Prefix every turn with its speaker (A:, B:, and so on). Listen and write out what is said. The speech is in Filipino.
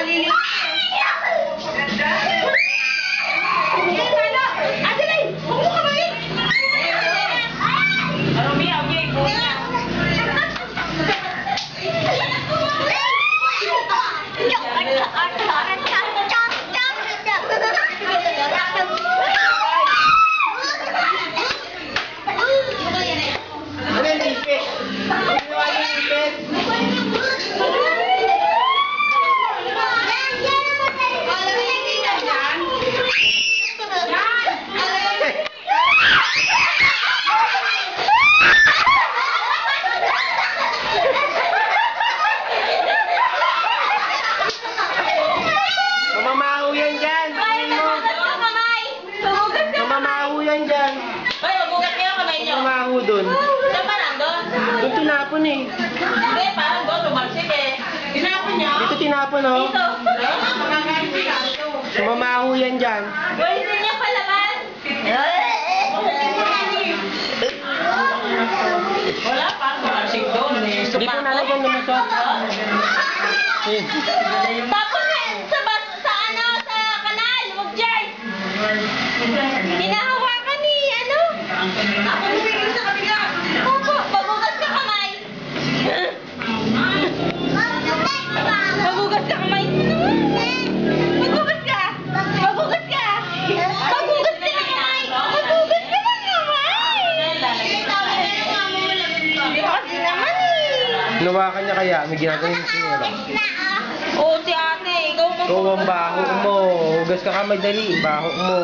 A: maliliit.
B: Doon.
A: Saan pa nandun?
B: Doon tinapon eh.
A: Hindi, parang doon, tumalsik eh. Tinapon niya?
B: Dito tinapon oh.
A: Dito.
B: Mamaho yan dyan.
A: Pwede niya palaban. Wala, parang tumalsik doon eh.
B: Hindi ko nalagyan lumusot.
A: Tapos sa ano, sa kanal, huwag dyan. Hinahawakan ni ano. Ako bumigil sa kabila. Opo, magugas ka kamay. Magugas ka kamay. Magugas ka. Magugas ka. Magugas ka ng kamay. Magugas ka ng kamay. Kasi naman eh.
B: Nawakan niya kaya, may ginagawin siya.
A: Oo, si ate. Ikaw
B: Ikaw ang baho mo. Hugas ka kamay dali, baho mo.